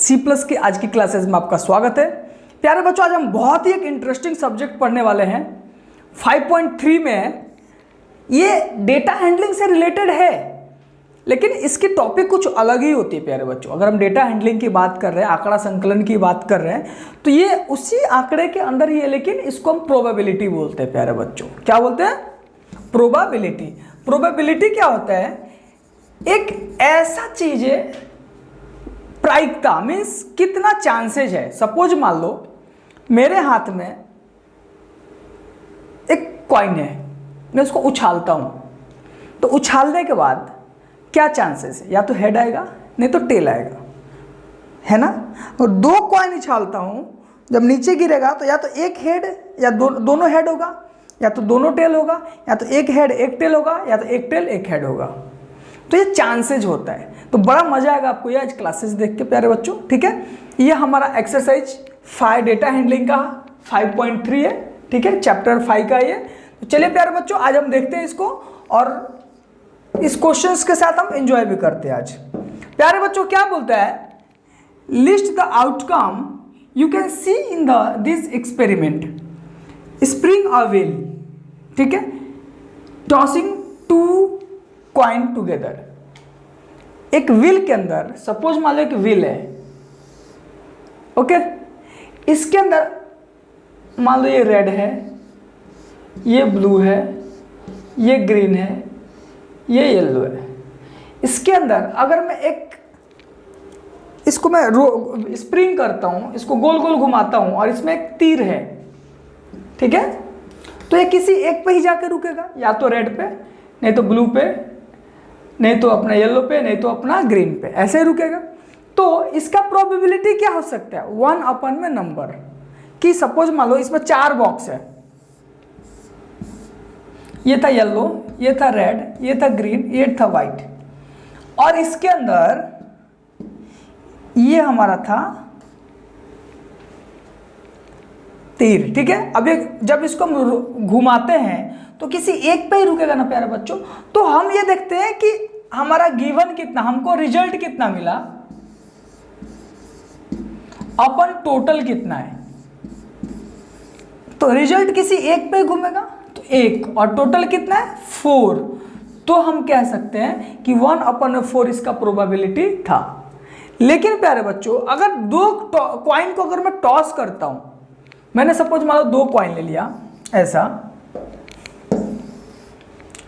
C plus की आज की क्लासेस में आपका स्वागत है। प्यारे बच्चों, आज हम बहुत ही एक इंटरेस्टिंग सब्जेक्ट पढ़ने वाले हैं। 5.3 में है, ये डेटा हैंडलिंग से रिलेटेड है, लेकिन इसकी टॉपिक कुछ अलग ही होती है। प्यारे बच्चों, अगर हम डेटा हैंडलिंग की बात कर रहे हैं, आंकड़ा संकलन की बात कर रहे हैं, तो ये उसी आंकड़े के अंदर ही है, लेकिन इसको हम प्रोबेबिलिटी बोलते हैं। प्यारे बच्चों, क्या बोलते हैं? प्रोबेबिलिटी। प्रोबेबिलिटी क्या होता है? एक ऐसा चीज है, प्रायिकता मीन्स कितना चांसेज है। सपोज मान लो मेरे हाथ में एक कॉइन है, मैं उसको उछालता हूं, तो उछालने के बाद क्या चांसेस है? या तो हेड आएगा, नहीं तो टेल आएगा, है ना। और दो कॉइन उछालता हूं, जब नीचे गिरेगा तो या तो एक हेड या दोनों हेड होगा, या तो दोनों टेल होगा, या तो एक हेड एक टेल होगा, या तो एक टेल एक हेड होगा। तो ये चांसेज होता है। तो बड़ा मजा आएगा आपको ये आज क्लासेस देख के प्यारे बच्चों, ठीक है। ये हमारा एक्सरसाइज 5 डेटा हैंडलिंग का 5.3 है, ठीक है, चैप्टर 5 का ये। तो चलिए प्यारे बच्चों, आज हम देखते हैं इसको, और इस क्वेश्चंस के साथ हम एंजॉय भी करते हैं आज। प्यारे बच्चों, क्या बोलता है? List the outcome you can see in this experiment. Spring a wheel, ठीक है, टॉसिंग 2 कॉइन टुगेदर। एक व्हील के अंदर, सपोज मान लो एक व्हील है, ओके, इसके अंदर मान लो ये रेड है, ये ब्लू है, ये ग्रीन है, ये येलो है। इसके अंदर अगर मैं इसको मैं स्प्रिंग करता हूं, इसको गोल गोल घुमाता हूं, और इसमें एक तीर है, ठीक है, तो ये किसी एक पे ही जाकर रुकेगा, या तो रेड पे, नहीं तो ब्लू पे, नहीं तो अपना येलो पे, नहीं तो अपना ग्रीन पे, ऐसे ही रुकेगा। तो इसका प्रोबेबिलिटी क्या हो सकता है? 1 अपन में नंबर कि सपोज मान लो इसमें 4 बॉक्स है, ये था येलो, ये था रेड, ये था ग्रीन, ये था वाइट, और इसके अंदर ये हमारा था तीर, ठीक है। अब जब इसको हम घुमाते हैं तो किसी एक पे ही रुकेगा ना प्यारे बच्चों। तो हम ये देखते हैं कि हमारा गिवन कितना, हमको रिजल्ट कितना मिला, अपन टोटल कितना है। तो रिजल्ट किसी एक पे घूमेगा तो 1, और टोटल कितना है? 4। तो हम कह सकते हैं कि 1/4 इसका प्रोबेबिलिटी था। लेकिन प्यारे बच्चों, अगर 2 कॉइन को अगर मैं टॉस करता हूं, मैंने सपोज मान लो 2 कॉइन ले लिया, ऐसा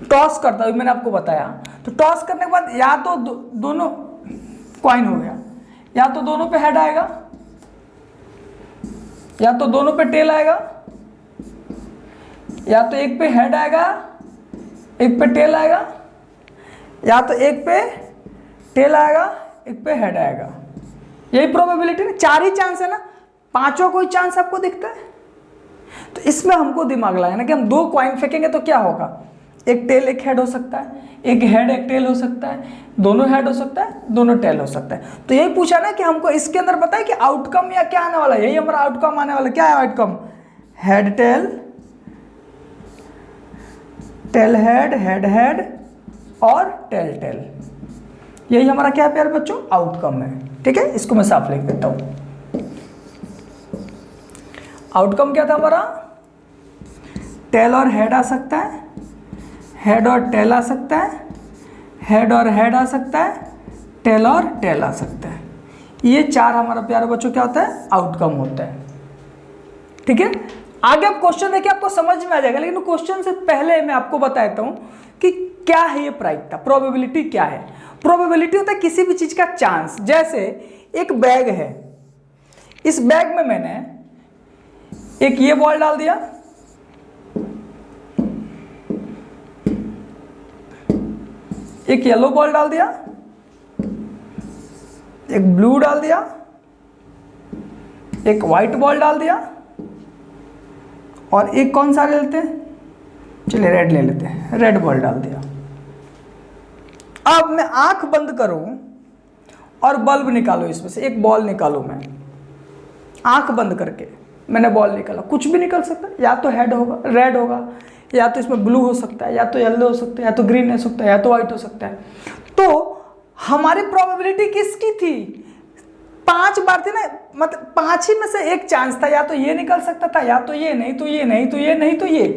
टॉस करता हूं, मैंने आपको बताया। तो टॉस करने के बाद या तो दोनों कॉइन हो गया, या तो दोनों पे हेड आएगा, या तो दोनों पे टेल आएगा, या तो एक पे हेड आएगा, एक पे टेल आएगा, या तो एक पे टेल आएगा, एक पे हेड आएगा। यही प्रोबेबिलिटी ना, 4 ही चांस है ना, 5वां कोई चांस आपको दिखता है? तो इसमें हमको दिमाग लगाना कि हम 2 कॉइन फेंकेंगे तो क्या होगा, एक टेल एक हेड हो सकता है, एक हेड एक टेल हो सकता है, दोनों हेड हो सकता है, दोनों टेल हो सकता है। तो यही पूछा ना कि हमको इसके अंदर बताए कि आउटकम या क्या आने वाला है। यही हमारा आउटकम आने वाला। क्या है outcome? Head tail, tail head, head head, और टेल टेल। यही हमारा क्या है प्यारे बच्चों? आउटकम है, ठीक है। इसको मैं साफ लिख देता हूं। आउटकम क्या था हमारा? टेल और हेड आ सकता है, हेड और टेल आ सकता है, हेड और हेड आ सकता है, टेल और टेल आ सकता है। ये 4 हमारा प्यारे बच्चों क्या होता है? आउटकम होता है, ठीक है। आगे आप क्वेश्चन देखिए, आपको समझ में आ जाएगा, लेकिन क्वेश्चन से पहले मैं आपको बताता हूं कि क्या है ये प्रायिकता, प्रोबेबिलिटी क्या है। प्रोबेबिलिटी होता है किसी भी चीज का चांस। जैसे एक बैग है, इस बैग में मैंने एक ये बॉल डाल दिया, एक येलो बॉल डाल दिया, एक ब्लू डाल दिया, एक व्हाइट बॉल डाल दिया, और एक कौन सा ले लेते हैं? चलिए रेड ले लेते हैं, रेड बॉल डाल दिया। अब मैं आंख बंद करूं और बल्ब निकालो, इसमें से एक बॉल निकालो। मैं आंख बंद करके मैंने बॉल निकाला, कुछ भी निकल सकता है, या तो हेड होगा, रेड होगा, या तो इसमें ब्लू हो सकता है, या तो येलो हो सकता है, या तो ग्रीन हो सकता है, या तो व्हाइट हो सकता है। तो हमारी प्रोबेबिलिटी किसकी थी? 5 बार थी ना, मतलब 5 ही में से एक चांस था, या तो ये निकल सकता था, या तो ये, नहीं तो ये, नहीं तो ये, नहीं तो ये।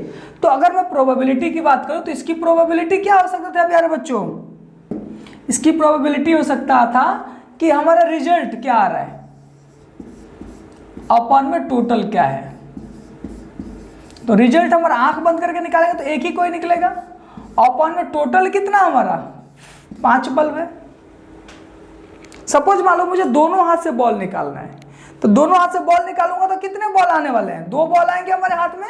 तो अगर मैं प्रोबेबिलिटी की बात करूं तो इसकी प्रोबेबिलिटी क्या हो सकता था प्यारे बच्चों? इसकी प्रोबेबिलिटी हो सकता था कि हमारा रिजल्ट क्या आ रहा है अपॉन में टोटल क्या है। तो रिजल्ट हमारा आंख बंद करके निकालेंगे तो एक ही कोई निकलेगा, अपॉन में टोटल कितना हमारा 5 बल्ब है। सपोज मान लो मुझे दोनों हाथ से बॉल निकालना है, तो दोनों हाथ से बॉल निकालूंगा तो कितने बॉल आने वाले हैं? 2 बॉल आएंगे हमारे हाथ में,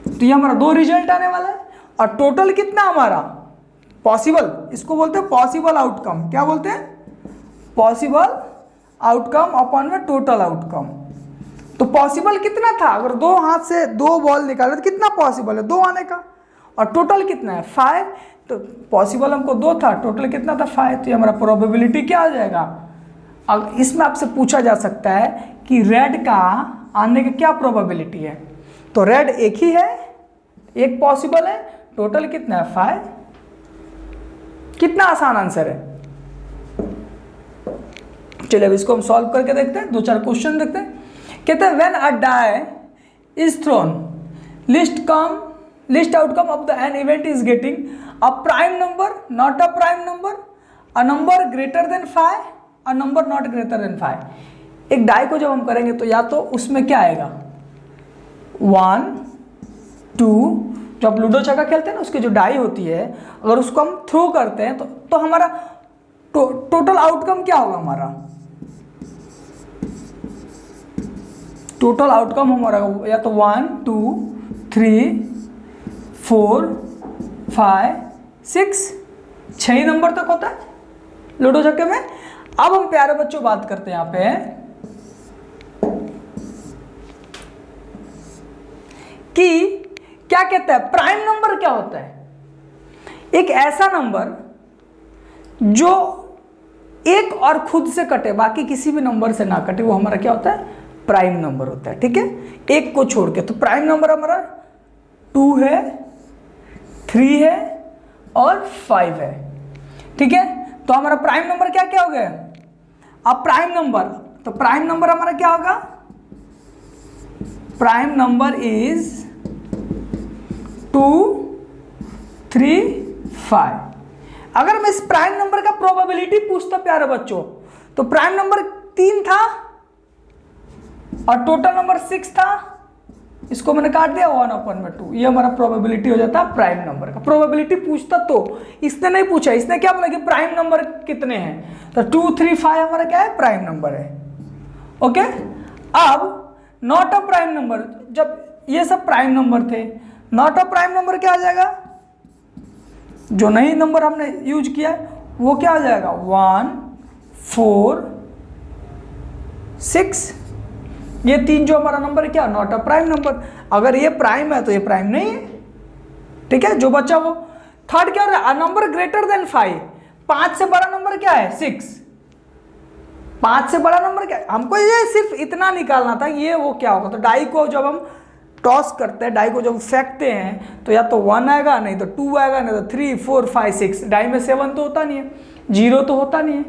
तो ये हमारा 2 रिजल्ट आने वाला है। और टोटल कितना हमारा पॉसिबल, इसको बोलते हैं पॉसिबल आउटकम। क्या बोलते हैं? पॉसिबल आउटकम अपॉन में टोटल आउटकम। तो पॉसिबल कितना था? अगर 2 हाथ से 2 बॉल निकाले तो कितना पॉसिबल है? 2 आने का। और टोटल कितना है? 5। तो पॉसिबल हमको 2 था, टोटल कितना था? 5। तो ये हमारा प्रोबेबिलिटी क्या आ जाएगा? अब इसमें आपसे पूछा जा सकता है कि रेड का आने की क्या प्रोबेबिलिटी है। तो रेड एक ही है, एक पॉसिबल है, टोटल कितना है? 5। कितना आसान आंसर है। चलिए अब इसको हम सॉल्व करके देखते हैं, 2-4 क्वेश्चन देखते हैं। कहते हैं when a die is thrown, list outcome of the an event is getting a prime number, not a prime number, a number greater than 5, a number not greater than 5। एक die को जब हम करेंगे तो या तो उसमें क्या आएगा 1, 2, जो आप लूडो छक्का खेलते हैं ना उसकी जो डाई होती है, अगर उसको हम थ्रो करते हैं तो हमारा टोटल आउटकम क्या होगा? हमारा टोटल आउटकम हमारा या तो 1, 2, 3, 4, 5, 6, 6 ही नंबर तक होता है लूडो छक्के में। अब हम प्यारे बच्चों बात करते हैं यहाँ पे कि क्या कहता है प्राइम नंबर क्या होता है? एक ऐसा नंबर जो एक और खुद से कटे, बाकी किसी भी नंबर से ना कटे, वो हमारा क्या होता है? प्राइम नंबर होता है। ठीक है, एक को छोड़ के। तो प्राइम नंबर हमारा 2 है, 3 है और 5 है। ठीक है, तो हमारा प्राइम नंबर क्या क्या हो गया? अब प्राइम नंबर, तो प्राइम नंबर हमारा क्या होगा? Prime number is 2, 3, 5। अगर मैं इस प्राइम नंबर का प्रोबेबिलिटी पूछता प्यारे बच्चों, तो प्राइम नंबर 3 था और टोटल नंबर 6 था, इसको मैंने काट दिया 1/2। ये हमारा प्रोबेबिलिटी हो जाता है प्राइम नंबर का। प्रोबेबिलिटी पूछता तो इसने नहीं पूछा, इसने क्या बोला कि प्राइम नंबर कितने हैं, तो 2, 3, 5 हमारा क्या है? प्राइम नंबर है। ओके, अब नॉट अ प्राइम नंबर, जब ये सब प्राइम नंबर थे, नॉट अ प्राइम नंबर क्या आ जाएगा? जो नई नंबर हमने यूज किया है वो क्या आ जाएगा? 1, 4, 6। ये 3 जो हमारा नंबर है क्या? Not a prime number. अगर ये प्राइम है तो ये प्राइम नहीं है। ठीक है, जो बच्चा वो। थर्ड क्या हो रहा है? अ नंबर ग्रेटर देन 5। 5 से बड़ा नंबर क्या है? 6। 5 से बड़ा नंबर क्या है? हमको ये सिर्फ इतना निकालना था, ये वो क्या होगा। तो डाई को जब हम टॉस करते हैं, डाई को जब फेंकते हैं तो या तो 1 आएगा, नहीं तो 2 आएगा, नहीं तो 3, 4, 5, 6। डाई में 7 तो होता नहीं है, 0 तो होता नहीं है,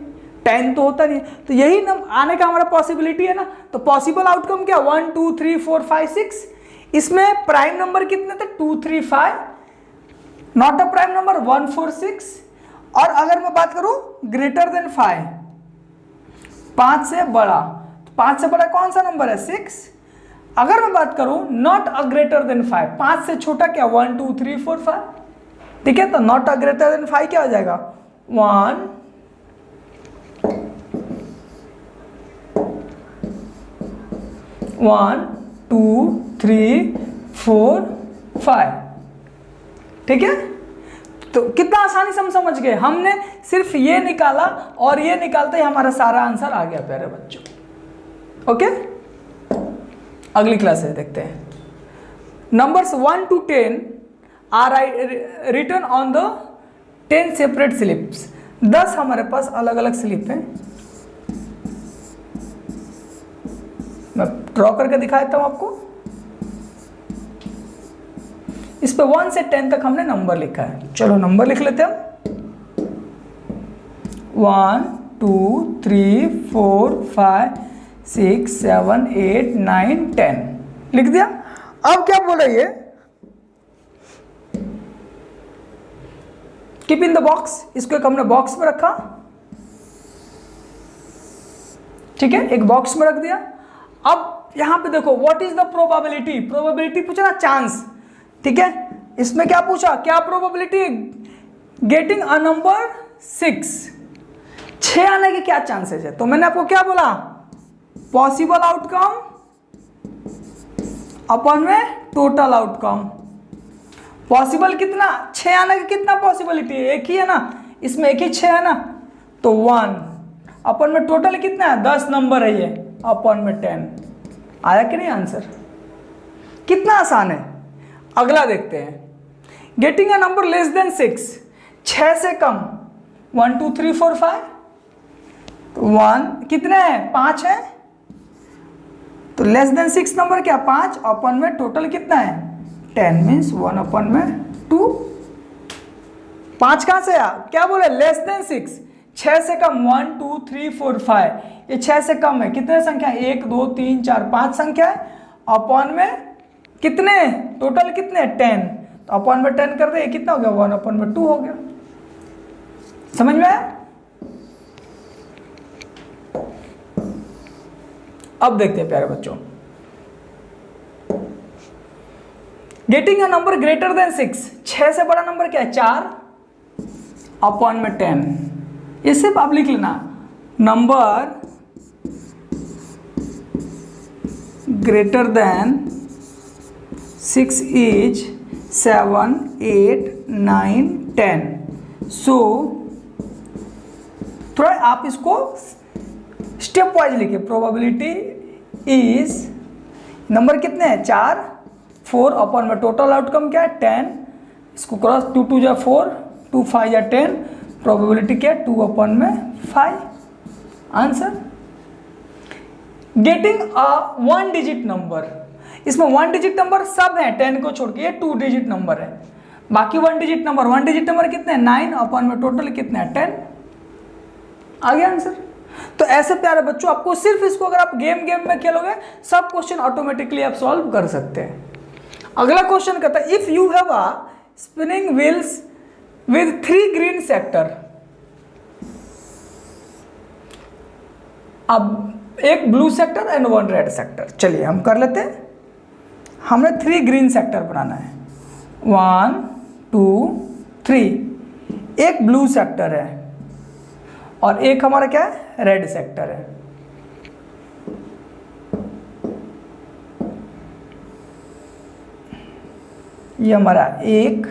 10 तो होता नहीं है। तो यही आने का हमारा पॉसिबिलिटी है ना। तो पॉसिबल आउटकम क्या? 1, 2, 3, 4, 5, 6। इसमें प्राइम नंबर कितने थे? 2, 3, 5। Not a prime number 1, 4, 6। और अगर मैं बात करूं ग्रेटर देन 5, 5 से बड़ा, तो 5 से बड़ा कौन सा नंबर है? 6। अगर मैं बात करूं नॉट अ ग्रेटर देन 5, 5 से छोटा क्या? 1, 2, 3, 4, 5। ठीक है, तो नॉट अ ग्रेटर देन 5 क्या हो जाएगा? 1, 1, 2, 3, 4, 5। ठीक है, तो कितना आसानी से हम समझ गए। हमने सिर्फ ये निकाला और ये निकालते ही हमारा सारा आंसर आ गया प्यारे बच्चों। ओके, अगली क्लास से देखते हैं। Numbers 1 to 10 are written on the 10 separate slips. 10 हमारे पास अलग अलग स्लिप हैं। मैं ड्रॉ करके दिखा देता हूं आपको। इस पे 1 से 10 तक हमने नंबर लिखा है। चलो नंबर लिख लेते हैं हम। 1, 2 3 4 5 6 7 8 9 10 लिख दिया। अब क्या बोला ये, कीप इन द बॉक्स, इसको एक हमने बॉक्स में रखा, ठीक है, एक बॉक्स में रख दिया। अब यहां पे देखो what is the probability, probability पूछा ना, चांस, ठीक है, इसमें क्या पूछा, क्या प्रोबेबिलिटी गेटिंग अ नंबर 6 आने के क्या चांसेस है। तो मैंने आपको क्या बोला, पॉसिबल आउटकम अपन में टोटल आउटकम। पॉसिबल कितना, 6 आने की कितना पॉसिबिलिटी है, एक ही है ना, इसमें एक ही 6 है ना, तो 1 अपन में टोटल कितना है, 10 नंबर है ये, अपन में 10 आया कि नहीं आंसर। कितना आसान है। अगला देखते हैं, getting a number less than 6 से कम 1 2 3 4 5, तो 1 कितने हैं, 5 है, तो लेस देन 6 नंबर क्या 5, अपन में टोटल कितना है 10, मीन्स 1 अपन में 2। 5 कहां से आया, क्या बोले, लेस देन 6 से कम 1 2 3 4 5, ये 6 से कम है, कितने संख्या 1 2 3 4 5 संख्या है, अपन में कितने टोटल कितने 10, तो अपन में 10 कर दे, ये कितना हो गया 1 अपन में 2 हो गया। समझ में आया। अब देखते हैं प्यारे बच्चों, getting a number greater then 6 से बड़ा नंबर क्या है 4, अपन में 10, ये सिर्फ आप लिख लेना, नंबर ग्रेटर देन 6 इज 7 8 9 10। सो थोड़ा आप इसको स्टेप वाइज लिखिए, प्रोबेबिलिटी इज, नंबर कितने हैं 4, 4 अपन में टोटल आउटकम क्या है 10, इसको क्रॉस 2 2 जा 4 2 5 या 10, प्रोबेबिलिटी क्या है 2 अपन में 5। Answer getting a 1 digit number, इसमें 1 डिजिट नंबर सब है 10 को छोड़ के, ये 2 डिजिट नंबर है, बाकी 1 डिजिट नंबर कितने हैं 9, अपन में टोटल कितने हैं 10। आ गया आंसर। तो ऐसे प्यारे बच्चों, आपको सिर्फ इसको अगर आप गेम में खेलोगे सब क्वेश्चन ऑटोमेटिकली आप सॉल्व कर सकते हैं। अगला क्वेश्चन कहता है, if you have a spinning wheels with 3 green sector, अब एक blue sector and 1 red sector, चलिए हम कर लेते हैं। हमें 3 ग्रीन सेक्टर बनाना है, 1 2 3, एक ब्लू सेक्टर है और एक हमारा क्या है रेड सेक्टर है। ये हमारा 1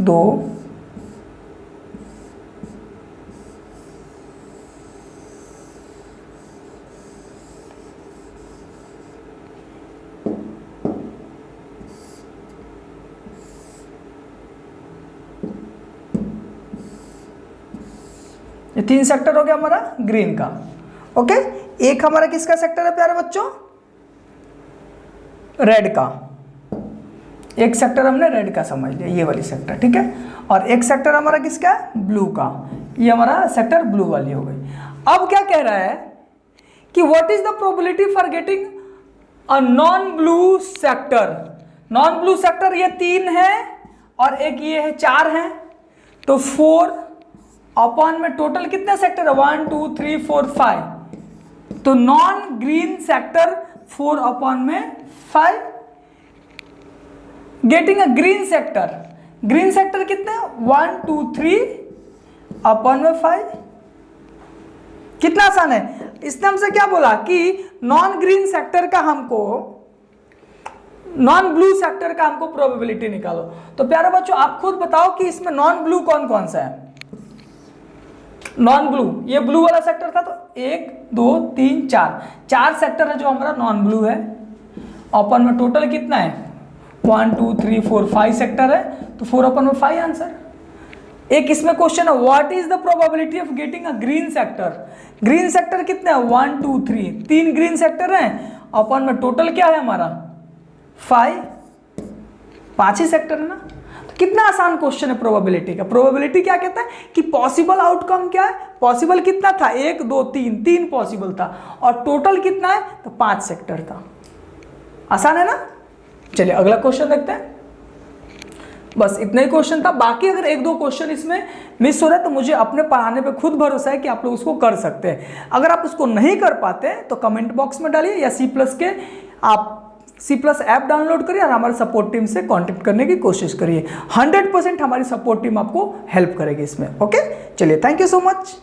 2 ये 3 सेक्टर हो गया हमारा ग्रीन का। ओके, एक हमारा किसका सेक्टर है प्यारे बच्चों, रेड का, एक सेक्टर हमने रेड का समझ लिया, ये वाली सेक्टर, ठीक है, और एक सेक्टर हमारा किसका है ब्लू का, ये हमारा सेक्टर ब्लू वाली हो गई। अब क्या कह रहा है कि what is the probability for getting a non blue sector. Non blue sector ये 3 है और एक ये है 4 है, तो 4 अपन में टोटल कितने सेक्टर है 1 2 3 4 5, तो नॉन ग्रीन सेक्टर 4 अपन में 5। गेटिंग अ ग्रीन सेक्टर कितने 1 2 3 अपन में 5। कितना आसान है। इसने हमसे क्या बोला कि नॉन ग्रीन सेक्टर का हमको, नॉन ब्लू सेक्टर का हमको प्रोबेबिलिटी निकालो। तो प्यारे बच्चों आप खुद बताओ कि इसमें नॉन ब्लू कौन कौन सा है। नॉन ब्लू, ये ब्लू वाला सेक्टर था, तो 1 2 3 4 सेक्टर है जो हमारा नॉन ब्लू है। अपन में टोटल कितना है 1 2 3 4 5 सेक्टर है, तो 4 अपन में 5 आंसर। एक इसमें क्वेश्चन है what is the probability of getting a green sector. Green sector कितने हैं 1 2 3, 3 ग्रीन सेक्टर हैं, अपन में टोटल क्या है हमारा 5 ही सेक्टर है ना। कितना आसान क्वेश्चन है प्रोबेबिलिटी का। प्रोबेबिलिटी क्या कहता है कि पॉसिबल आउटकम क्या है, पॉसिबल कितना था, 1 2 3, 3 पॉसिबल था, और टोटल कितना है, तो 5 सेक्टर था। आसान है ना। चलिए अगला क्वेश्चन देखते हैं। बस इतना ही क्वेश्चन था। बाकी अगर 1 2 क्वेश्चन इसमें मिस हो रहा है तो मुझे अपने पढ़ाने पे खुद भरोसा है कि आप लोग उसको कर सकते हैं। अगर आप उसको नहीं कर पाते तो कमेंट बॉक्स में डालिए, या आप C+ ऐप डाउनलोड करिए और हमारे सपोर्ट टीम से कांटेक्ट करने की कोशिश करिए। 100% हमारी सपोर्ट टीम आपको हेल्प करेगी इसमें। ओके, चलिए, थैंक यू सो मच।